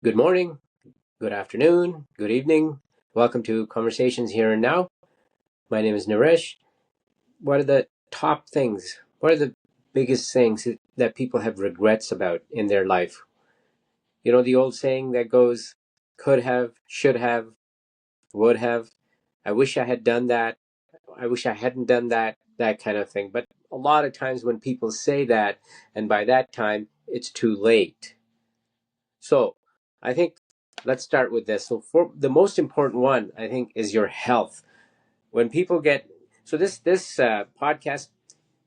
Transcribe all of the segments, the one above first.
Good morning, good afternoon, good evening. Welcome to Conversations Here and Now. My name is Naresh. What are the top things? What are the biggest things that people have regrets about in their life? You know, the old saying that goes, could have, should have, would have. I wish I had done that. I wish I hadn't done that, that kind of thing. But a lot of times when people say that, and by that time, it's too late. So I think let's start with this. So for the most important one, I think, is your health. When people get so this podcast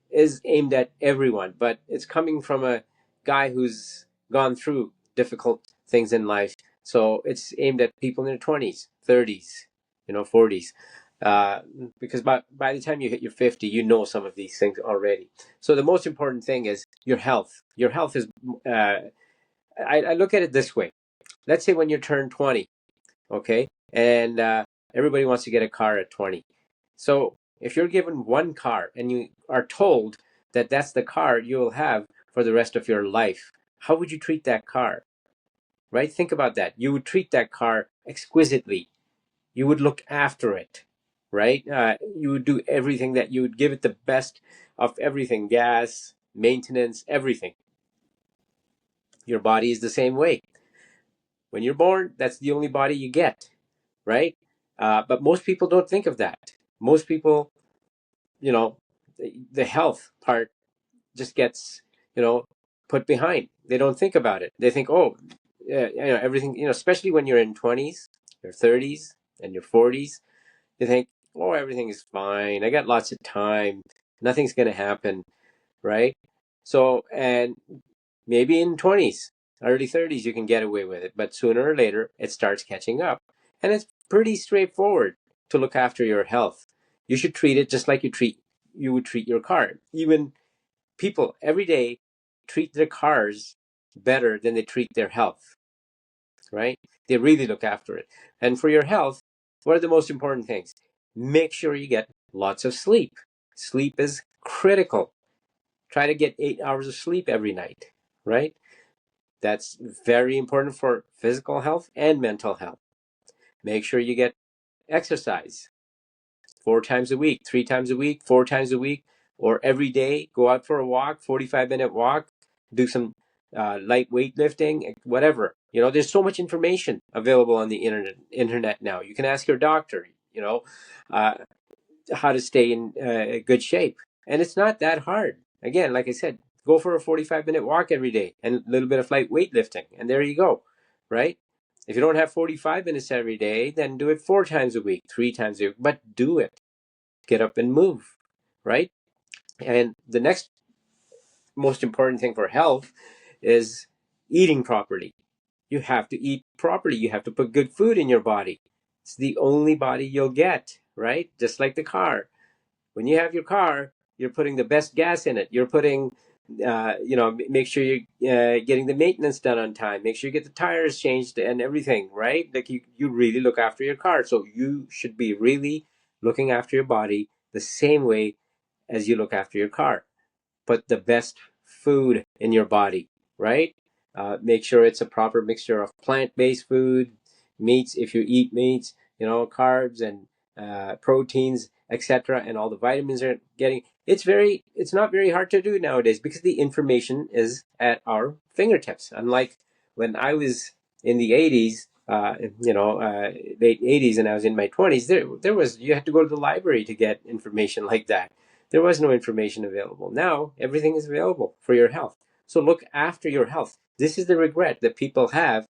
is aimed at everyone, but it's coming from a guy who's gone through difficult things in life. So it's aimed at people in their 20s, 30s, 40s. Uh, because by the time you hit your 50, you know some of these things already. So the most important thing is your health. Your health is, I look at it this way. Let's say when you turn 20, okay, and everybody wants to get a car at 20. So if you're given one car and you are told that that's the car you will have for the rest of your life, how would you treat that car? Right? Think about that. You would treat that car exquisitely. You would look after it, right? You would do everything, that you would give it the best of everything: gas, maintenance, everything. Your body is the same way. When you're born, that's the only body you get, right? But most people don't think of that. Most people, you know, the health part just gets, you know, put behind. They don't think about it. They think, oh, yeah, everything, especially when you're in 20s, your 30s, and your 40s, you think, oh, everything is fine. I got lots of time. Nothing's going to happen, right? So, and maybe in 20s, early 30s, you can get away with it. But sooner or later, it starts catching up. And it's pretty straightforward to look after your health. You should treat it just like you would treat your car. Even people every day treat their cars better than they treat their health, right? They really look after it. And for your health, what are the most important things? Make sure you get lots of sleep. Sleep is critical. Try to get 8 hours of sleep every night, right? That's very important for physical health and mental health. Make sure you get exercise 4 times a week, 3 times a week, 4 times a week, or every day. Go out for a walk, 45-minute walk, do some light weightlifting, whatever. There's so much information available on the internet now. You can ask your doctor, uh, how to stay in good shape. And it's not that hard. Again, like I said, go for a 45-minute walk every day and a little bit of light weightlifting. And there you go, right? If you don't have 45 minutes every day, then do it 4 times a week, 3 times a week, but do it. Get up and move, right? And the next most important thing for health is eating properly. You have to eat properly. You have to put good food in your body. It's the only body you'll get, right? Just like the car. When you have your car, you're putting the best gas in it. You're putting, make sure you're getting the maintenance done on time. Make sure you get the tires changed and everything, right? Like you really look after your car. So you should be really looking after your body the same way as you look after your car. Put the best food in your body, right? Make sure it's a proper mixture of plant-based food, meats if you eat meats, carbs and proteins, etc., and all the vitamins are getting. It's not very hard to do nowadays because the information is at our fingertips. Unlike when I was in the 80s, late 80s, and I was in my 20s, there was you had to go to the library to get information like that. There was no information available. Now everything is available for your health. So look after your health. This is the regret that people have.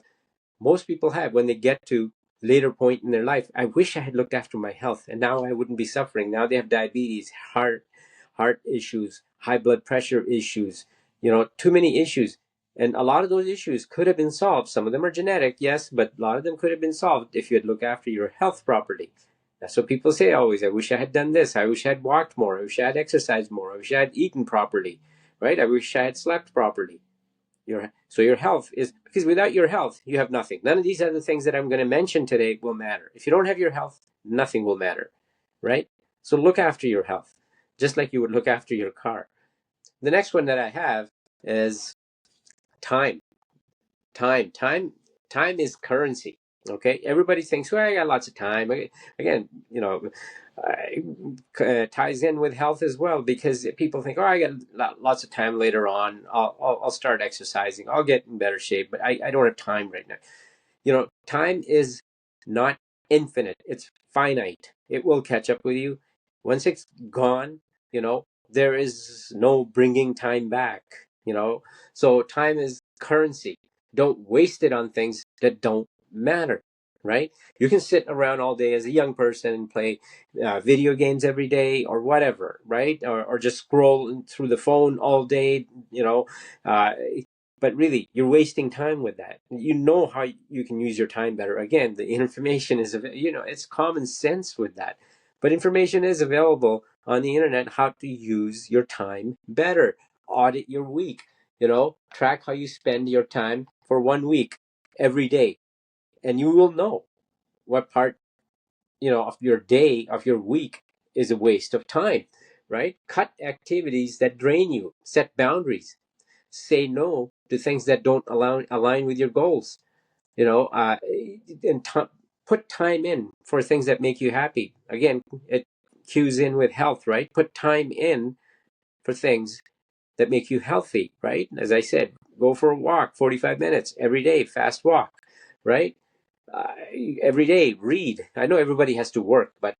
Most people have when they get to later point in their life. I wish I had looked after my health, and now I wouldn't be suffering. Now they have diabetes, heart issues, high blood pressure issues, too many issues. And a lot of those issues could have been solved. Some of them are genetic, yes, but a lot of them could have been solved if you had looked after your health properly. That's what people say always. I wish I had done this. I wish I had walked more. I wish I had exercised more. I wish I had eaten properly, right? I wish I had slept properly. So your health is, because without your health, you have nothing. None of these other things that I'm going to mention today will matter. If you don't have your health, nothing will matter, right? So look after your health, just like you would look after your car. The next one that I have is time. Time time is currency. Okay, everybody thinks, well, I got lots of time. Again, ties in with health as well, because people think, oh, I got lots of time later on. I'll start exercising. I'll get in better shape, but I don't have time right now. Time is not infinite. It's finite. It will catch up with you. Once it's gone, there is no bringing time back. So time is currency. Don't waste it on things that don't matter, right? You can sit around all day as a young person and play video games every day or whatever, right? Or just scroll through the phone all day, uh, but really you're wasting time with that. How you can use your time better. Again, the information is, it's common sense with that, but information is available on the internet how to use your time better. Audit your week, track how you spend your time for 1 week every day, and you will know what part of your day, of your week, is a waste of time, right? Cut activities that drain you, set boundaries, say no to things that don't align with your goals, and put time in for things that make you happy. Again, it cues in with health, right? Put time in for things that make you healthy, right? As I said, go for a walk, 45 minutes every day, fast walk, right? uh, every day read. I know everybody has to work, but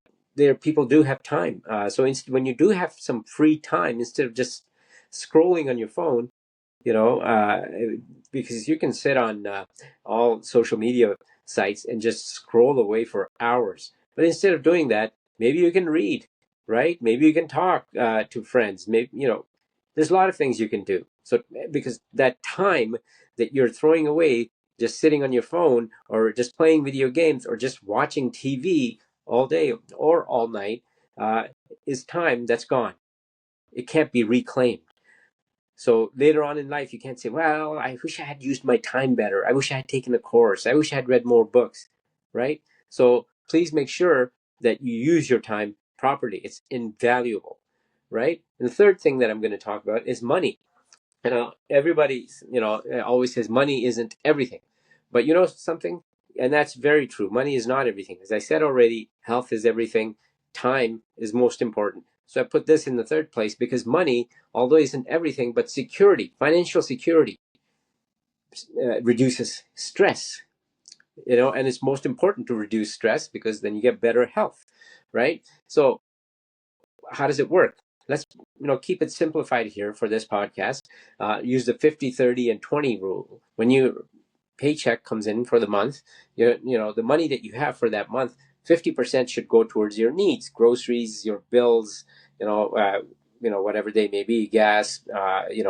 people do have time. So when you do have some free time, instead of just scrolling on your phone, you know, uh, because you can sit on all social media sites and just scroll away for hours. But instead of doing that, maybe you can read, right? Maybe you can talk to friends. Maybe, there's a lot of things you can do. So because that time that you're throwing away just sitting on your phone or just playing video games or just watching TV all day or all night uh, is time that's gone. It can't be reclaimed. So later on in life, you can't say, well, I wish I had used my time better. I wish I had taken a course. I wish I had read more books, right? So please make sure that you use your time properly. It's invaluable, right? And the third thing that I'm going to talk about is money. Everybody, always says money isn't everything. But you know something? And that's very true. Money is not everything. As I said already, health is everything. Time is most important. So I put this in the third place because money, although isn't everything, but security, financial security, reduces stress. And it's most important to reduce stress because then you get better health, right? So how does it work? Let's keep it simplified here for this podcast. Use the 50, 30, and 20 rule. When your paycheck comes in for the month, the money that you have for that month, 50% should go towards your needs, groceries, your bills, whatever they may be, gas, you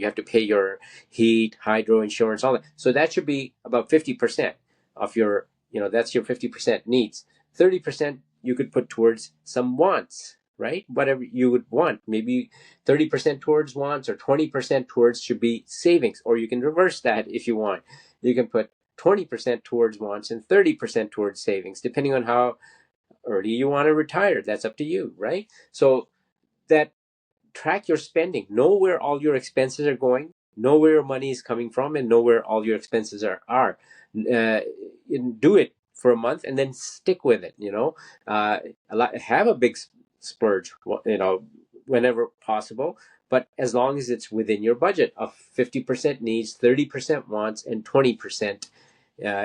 have to pay your heat, hydro insurance, all that. So that should be about 50% of your, that's your 50% needs. 30% you could put towards some wants, right? Whatever you would want. Maybe 30% towards wants or 20% towards should be savings. Or you can reverse that if you want. You can put 20% towards wants and 30% towards savings, depending on how early you want to retire. That's up to you, right? So that track your spending. Know where all your expenses are going. Know where your money is coming from, and know where all your expenses are. Do it for a month and then stick with it. Have a big splurge. Whenever possible, but as long as it's within your budget of 50% needs, 30% wants, and 20%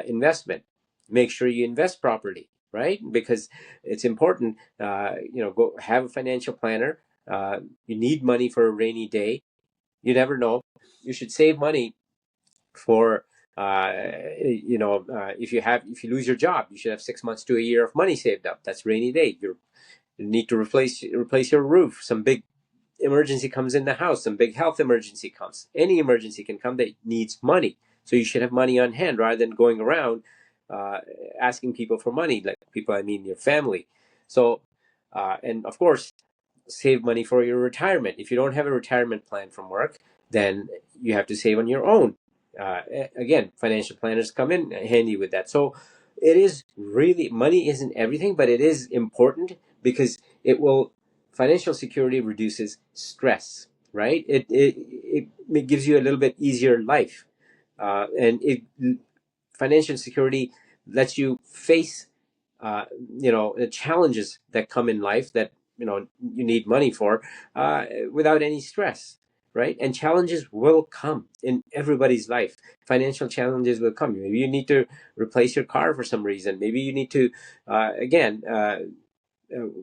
investment. Make sure you invest properly, right? Because it's important. Go have a financial planner. You need money for a rainy day. You never know. You should save money for if you lose your job, you should have 6 months to a year of money saved up. That's rainy day. You need to replace your roof. Some big emergency comes in the house. Some big health emergency comes. Any emergency can come that needs money. So you should have money on hand rather than going around uh, asking people for money. Like people, I mean your family. So, and of course, save money for your retirement. If you don't have a retirement plan from work, then you have to save on your own. Again, financial planners come in handy with that. So it is really, money isn't everything, but it is important because financial security reduces stress, right? It gives you a little bit easier life. And financial security lets you face the challenges that come in life that you need money for, without any stress, right? And challenges will come in everybody's life. Financial challenges will come. Maybe you need to replace your car for some reason. Maybe you need to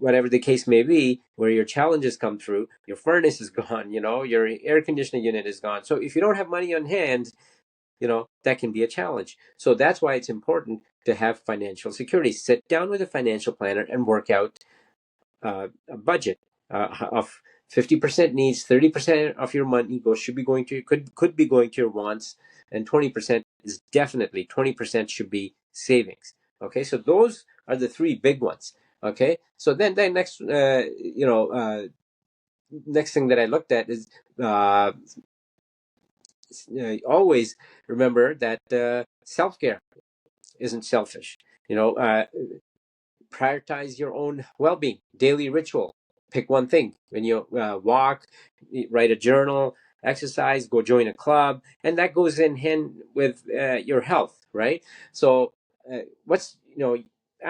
whatever the case may be, where your challenges come through, your furnace is gone, your air conditioning unit is gone. So if you don't have money on hand, that can be a challenge. So that's why it's important to have financial security. Sit down with a financial planner and work out a budget of 50% needs, 30% of your money should be going to could be going to your wants, and 20% is definitely 20% should be savings. Okay, so those are the three big ones. Okay, so then next next thing that I looked at is always remember that self-care isn't selfish. Prioritize your own well-being. Daily ritual. Pick one thing. When you walk, write a journal, exercise, go join a club, and that goes in hand with your health, right? So,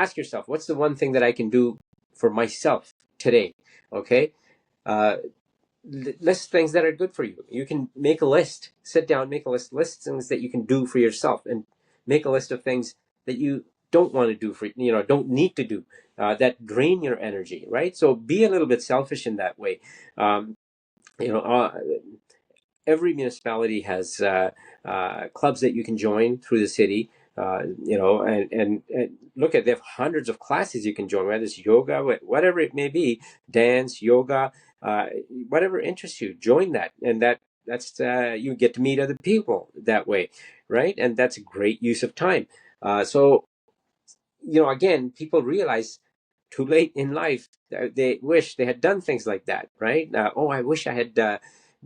ask yourself, what's the one thing that I can do for myself today? Okay. Uh, List things that are good for you. You can make a list. Sit down, make a list things that you can do for yourself, and make a list of things that you don't want to do don't need to do, that drain your energy, right? So be a little bit selfish in that way. Um, you know, uh, every municipality has clubs that you can join through the city. And look at, they have hundreds of classes you can join, whether it's yoga, whatever it may be, dance, yoga, whatever interests you, join that. And that's you get to meet other people that way, right? And that's a great use of time. So again, people realize too late in life they wish they had done things like that, right? I wish I had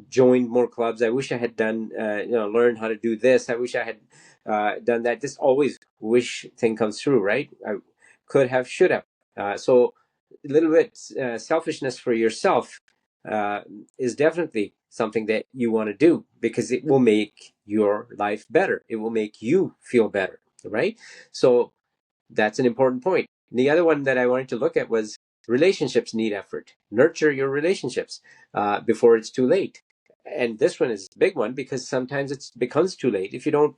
joined more clubs. I wish I had done, learned how to do this. I wish I had done that. This always wish thing comes through, right? I could have, should have. So a little bit selfishness for yourself is definitely something that you want to do, because it will make your life better. It will make you feel better, right? So that's an important point. The other one that I wanted to look at was relationships need effort. Nurture your relationships before it's too late. And this one is a big one, because sometimes it becomes too late if you don't,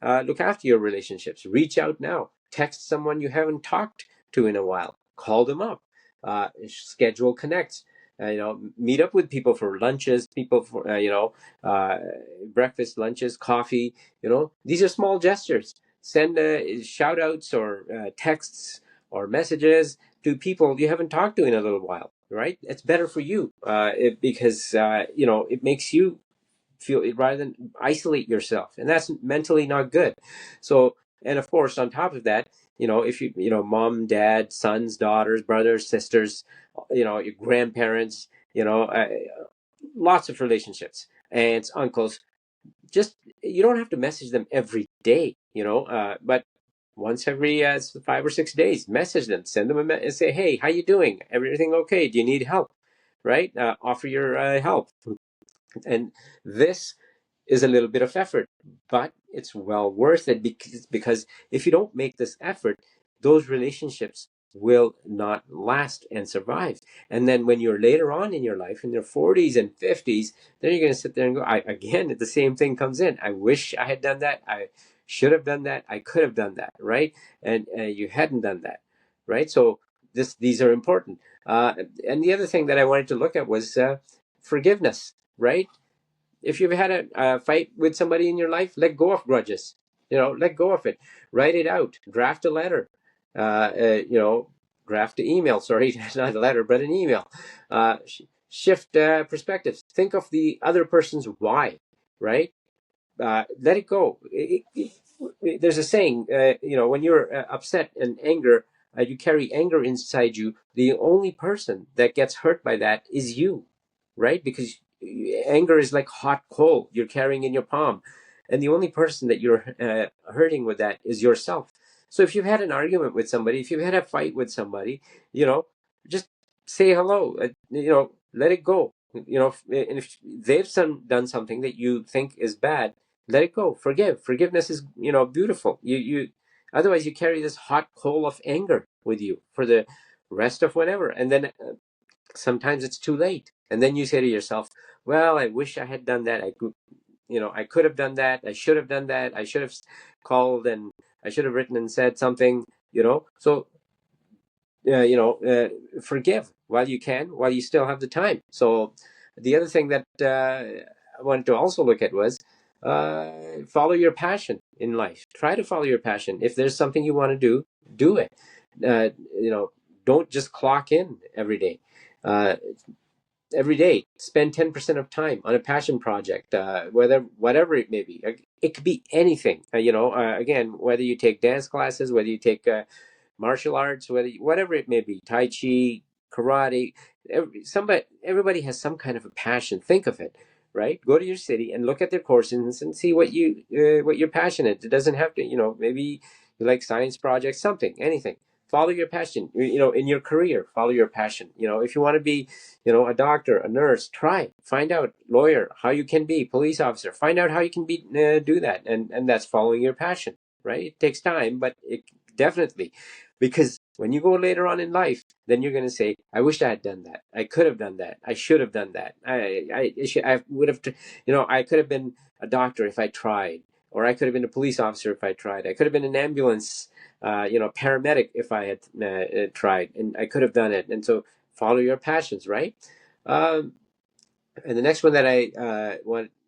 look after your relationships. Reach out now. Text someone you haven't talked to in a while. Call them up. Schedule connects. Meet up with people for lunches. People for breakfast, lunches, coffee. These are small gestures. Send shout outs or texts or messages to people you haven't talked to in a little while, right? It's better for you because it makes you feel it, rather than isolate yourself, and that's mentally not good. So, and of course, on top of that, if mom, dad, sons, daughters, brothers, sisters, your grandparents, lots of relationships, aunts, uncles, just, you don't have to message them every day, but once every 5 or 6 days, message them, send them and say, hey, how you doing? Everything okay? Do you need help? Right? Offer your help. And this is a little bit of effort, but it's well worth it, because if you don't make this effort, those relationships will not last and survive. And then when you're later on in your life, in your 40s and 50s, then you're going to sit there and go, again, the same thing comes in. I wish I had done that. I should have done that. I could have done that, right? And you hadn't done that, right? So these are important. And the other thing that I wanted to look at was forgiveness, right? If you've had a fight with somebody in your life, let go of grudges. Let go of it. Write it out. Draft a letter. Draft an email. Sorry, not a letter, but an email. Shift perspectives. Think of the other person's why. Right. Let it go. There's a saying. When you're upset and anger, you carry anger inside you. The only person that gets hurt by that is you, right? Because anger is like hot coal you're carrying in your palm, and the only person that you're hurting with that is yourself. So if you've had an argument with somebody, if you've had a fight with somebody, just say hello. Let it go. And if they've done something that you think is bad, let it go. Forgiveness is, beautiful. You otherwise you carry this hot coal of anger with you for the rest of whatever, and then sometimes it's too late, and then you say to yourself, well, I wish I had done that. I could have done that. I should have done that. I should have called, and I should have written and said something. So forgive while you can, while you still have the time. So the other thing that I wanted to also look at was follow your passion in life. Try to follow your passion. If there's something you want to do it. Uh, you know, don't just clock in every day. Every day, spend 10% of time on a passion project, whatever it may be. It could be anything. Again, whether you take dance classes, whether you take martial arts, whatever it may be, tai chi, karate. Everybody has some kind of a passion. Think of it, right? Go to your city and look at their courses and see what you're passionate. It doesn't have to, maybe you like science projects, something, anything. Follow your passion. In your career, follow your passion. If you want to be, a doctor, a nurse, find out, lawyer, how you can be, police officer, find out how you can be, do that, and that's following your passion, right? It takes time, but it definitely, because when you go later on in life, then you're going to say, I wish I had done that. I could have done that. I should have done that. I would have, I could have been a doctor if I tried, or I could have been a police officer if I tried. I could have been an ambulance, paramedic if I had tried, and I could have done it. And so follow your passions, right? Um, and the next one that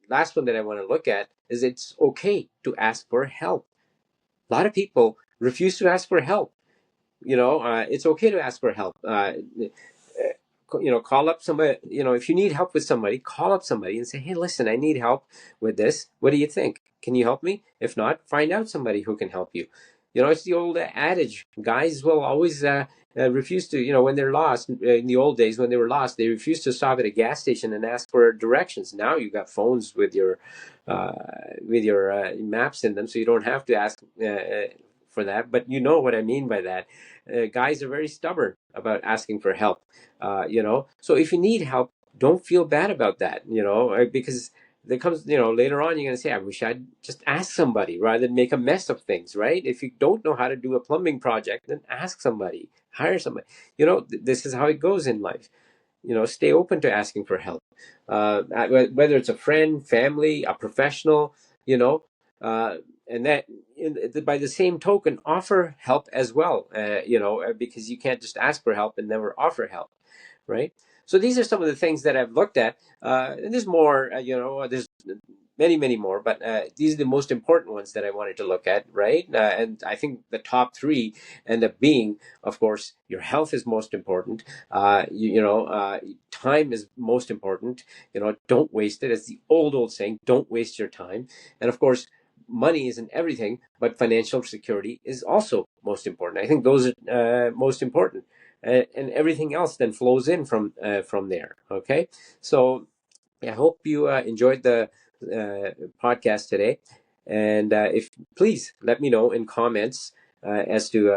last one that I want to look at is it's okay to ask for help. A lot of people refuse to ask for help. It's okay to ask for help. Call up somebody. If you need help with somebody, call up somebody and say, hey, listen, I need help with this. What do you think? Can you help me? If not, find out somebody who can help you. It's the old adage, guys will always refuse to, when they're lost. In the old days, when they were lost, they refused to stop at a gas station and ask for directions. Now you got phones uh, with your maps in them, so you don't have to ask for that. But you know what I mean by that. Guys are very stubborn about asking for help. So if you need help, don't feel bad about that. Because there comes, later on, you're going to say, I wish I'd just ask somebody rather than make a mess of things, right? If you don't know how to do a plumbing project, then ask somebody, hire somebody. This is how it goes in life. Stay open to asking for help. Whether it's a friend, family, a professional, you know, uh, and that by the same token, offer help as well, because you can't just ask for help and never offer help, right? So these are some of the things that I've looked at. And there's more, there's many, many more, but these are the most important ones that I wanted to look at, right? And I think the top three end up being, of course, your health is most important. Time is most important. Don't waste it. It's the old saying, don't waste your time. And of course, money isn't everything, but financial security is also most important. I think those are most important, and everything else then flows in from there. Okay, so I hope you enjoyed the podcast today, and if please let me know in comments as to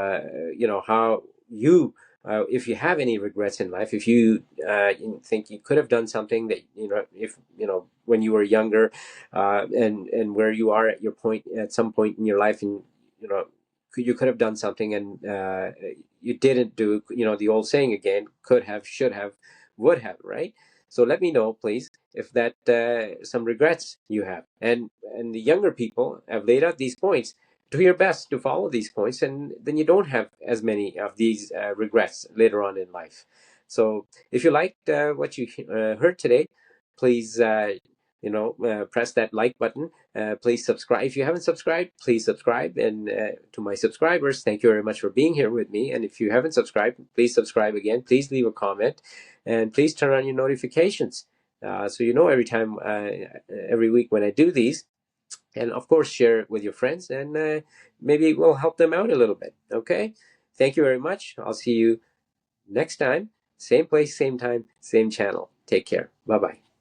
how you. If you have any regrets in life, if you think you could have done something that if when you were younger, and where you are at your point at some point in your life, and you could have done something and you didn't do. The old saying again: could have, should have, would have. Right. So let me know, please, if that some regrets you have, and the younger people have laid out these points. Do your best to follow these points, and then you don't have as many of these regrets later on in life. So if you liked what you heard today, please press that like button. Please subscribe. If you haven't subscribed, please subscribe. And to my subscribers, thank you very much for being here with me. And if you haven't subscribed, please subscribe again. Please leave a comment, and please turn on your notifications so you know every week when I do these. And of course, share it with your friends, and maybe it will help them out a little bit. Okay? Thank you very much. I'll see you next time. Same place, same time, same channel. Take care. Bye bye.